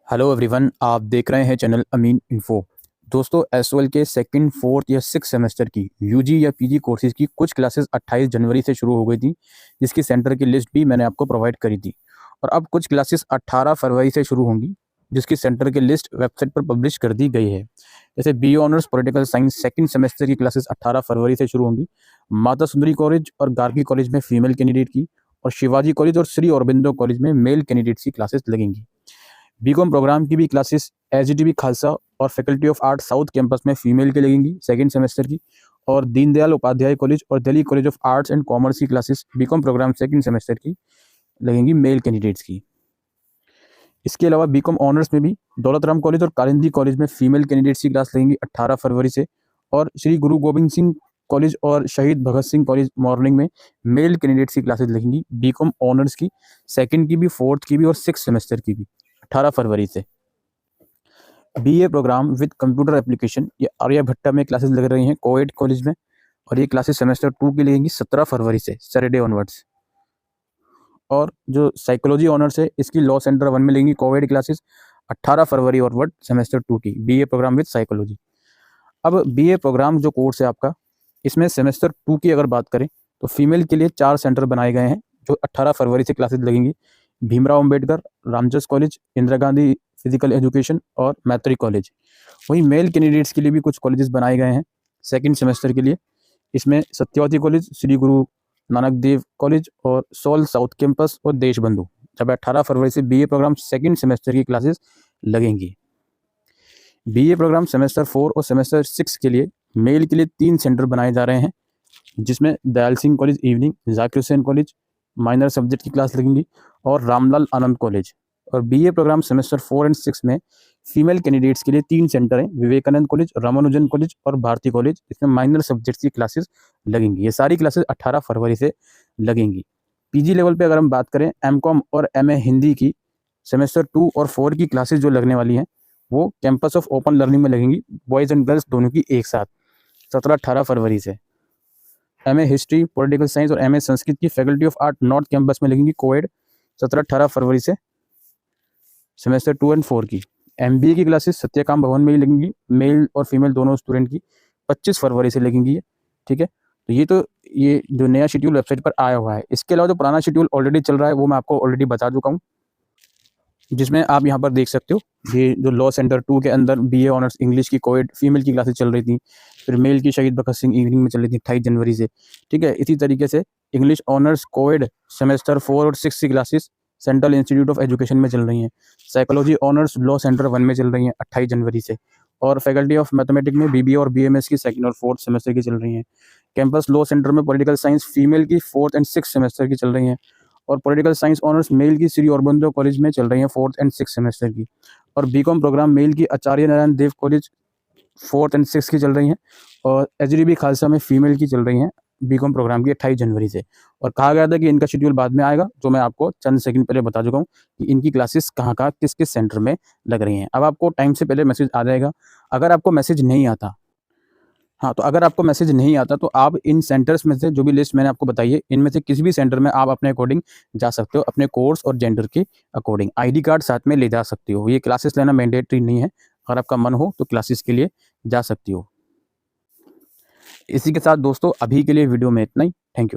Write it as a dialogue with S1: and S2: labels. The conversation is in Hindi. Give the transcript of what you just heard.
S1: हेलो एवरीवन, आप देख रहे हैं चैनल अमीन इन्फो। दोस्तों, एसओएल के सेकंड, फोर्थ या सिक्स सेमेस्टर की यूजी या पीजी कोर्सेज की कुछ क्लासेस 28 जनवरी से शुरू हो गई थी, जिसकी सेंटर की लिस्ट भी मैंने आपको प्रोवाइड करी थी। और अब कुछ क्लासेस 18 फरवरी से शुरू होंगी, जिसकी सेंटर की लिस्ट वेबसाइट पर पब्लिश कर दी गई है। जैसे B honours political science second semester की क्लासेस 18 फरवरी से शुरू होंगी। माता सुंदरी कॉलेज और गार्गी कॉलेज में फीमेल कैंडिडेट की, और शिवाजी कॉलेज और श्री औरबिंदो कॉलेज में मेल कैंडिडेट्स की क्लासेस लगेंगी। बीकॉम प्रोग्राम की भी क्लासेस एचजीटीबी खालसा और faculty of art south campus में फीमेल की लगेंगी सेकंड सेमेस्टर की, और दीनदयाल उपाध्याय कॉलेज और Delhi college of arts and commerce की classes BCom programme second semester की लगेंगी मेल कैंडिडेट्स की। इसके अलावा बीकॉम ऑनर्स में भी दौलत राम कॉलेज और कालिंदी कॉलेज में फीमेल कैंडिडेट्स की क्लास लगेंगी 18 फरवरी से, और श्री गुरु गोविंद सिंह कॉलेज और शहीद भगत सिंह कॉलेज मॉर्निंग में मेल कैंडिडेट्स की क्लासेस लगेंगी बीकॉम ऑनर्स की सेकंड की भी, फोर्थ की भी और सिक्स सेमेस्टर की भी 18 फरवरी से। BA programme with computer application ये आर्यभट्टा में क्लासेस लग रही हैं कोएड कॉलेज में, और ये क्लासेस सेमेस्टर 2 की लगेंगी 17 फरवरी से सैटरडे ऑनवर्ड्स। और जो साइकोलॉजी ऑनर्स है, इसकी लॉ सेंटर 1 में लेंगी कोविड क्लासेस 18 फरवरी और वर्ड सेमेस्टर 2 की बीए प्रोग्राम विद साइकोलॉजी। अब बीए प्रोग्राम जो कोर्स है आपका, इसमें सेमेस्टर 2 की अगर बात करें तो फीमेल के लिए 4 सेंटर बनाए गए हैं जो 18 फरवरी से क्लासेस लगेंगी। Bhimrao Ambedkar, Ramjas college, Indira Gandhi physical education और मैत्री कॉलेज। वहीं मेल कैंडिडेट्स के लिए भी कुछ कॉलेजेस बनाए गए हैं सेकेंड सेमेस्टर के लिए। इसमें सत्यवती कॉलेज, श्री गुरु नानक देव कॉलेज और सोल साउथ कैंपस और देशबंधु। जब 18 फरवरी से बीए प्रोग्राम सेकंड सेमेस्टर की क्लासेस लगेंगी। बीए प्रोग्राम सेमेस्टर 4 और सेमेस्टर 6 के लिए मेल के लिए 3 सेंटर बनाए जा रहे हैं, जिसमें Dayal Singh college evening, Zakir Hussain college minor subject की क्लास लगेंगी, और रामलाल आनंद कॉलेज। और बीए प्रोग्राम सेमेस्टर 4 एंड 6 में फीमेल कैंडिडेट्स के लिए 3 सेंटर हैं, विवेकानंद कॉलेज, रामानुजन कॉलेज और भारती कॉलेज। इसमें माइनर सब्जेक्ट्स की क्लासेस लगेंगी। ये सारी क्लासेस 18 फरवरी से लगेंगी। पीजी लेवल पे अगर हम बात करें, एमकॉम और एमए हिंदी की सेमेस्टर 2 और 4 की क्लासेस जो लगने वाली हैं, वो कैंपस ऑफ ओपन लर्निंग में लगेंगी, बॉयज़ एंड गर्ल्स दोनों की एक साथ 17-18 फरवरी से। एमए हिस्ट्री, पॉलिटिकल साइंस और एमए संस्कृत की faculty of art north campus में लगेंगी कोएड 17-18 फरवरी से सेमेस्टर 2 एंड 4 की। एमबीए की क्लासेस सत्यकाम भवन में ही लगेंगी, मेल और फीमेल दोनों स्टूडेंट की 25 फरवरी से लगेंगी। ठीक है, तो ये जो नया शेड्यूल वेबसाइट पर आया हुआ है। इसके अलावा जो पुराना शेड्यूल ऑलरेडी चल रहा है वो मैं आपको ऑलरेडी बता चुका हूँ, जिसमें आप यहाँ पर देख सकते हो। ये जो लॉ सेंटर 2 के अंदर बीए ऑनर्स इंग्लिश की कोएड फीमेल की क्लासेस चल रही थी, फिर मेल की शहीद भगत सिंह इवनिंग में चल रही थी 28 जनवरी से। ठीक है, इसी तरीके से इंग्लिश ऑनर्स कोएड सेमेस्टर 4 और 6 की classes central institute of education में चल रही हैं। साइकोलॉजी ऑनर्स लॉ सेंटर 1 में चल रही हैं 28 जनवरी से, और फैकल्टी ऑफ मैथमेटिक्स में बीबीए और बीएमएस की सेकंड और फोर्थ सेमेस्टर की चल रही हैं। कैंपस लॉ सेंटर में पॉलिटिकल साइंस फीमेल की फोर्थ एंड सिक्स सेमेस्टर की चल रही हैं, और पॉलिटिकल साइंस ऑनर्स मेल की श्री औरबिंदो कॉलेज में चल रही हैं फोर्थ एंड सिक्स सेमेस्टर की। और बीकॉम प्रोग्राम मेल की आचार्य नारायण देव कॉलेज फोर्थ एंड सिक्स की चल रही हैं, और एचडीबी खालसा में फीमेल की चल रही हैं बीकॉम प्रोग्राम की 28 जनवरी से। और कहा गया था कि इनका शेड्यूल बाद में आएगा, जो मैं आपको चंद सेकंड पहले बता चुका हूँ कि इनकी क्लासेस कहाँ कहाँ किस किस सेंटर में लग रही हैं। अब आपको टाइम से पहले मैसेज आ जाएगा। अगर आपको मैसेज नहीं आता, हाँ, तो अगर आपको मैसेज नहीं आता तो आप इन सेंटर्स में से जो भी लिस्ट मैंने आपको बताई है, इनमें से किसी भी सेंटर में आप अपने अकॉर्डिंग जा सकते हो, अपने कोर्स और जेंडर के अकॉर्डिंग। आईडी कार्ड साथ में ले जा सकते हो। ये क्लासेस लेना मैंडेटरी नहीं है, अगर आपका मन हो तो क्लासेस के लिए जा सकती हो। इसी के साथ दोस्तों, अभी के लिए वीडियो में इतना ही। Thank you.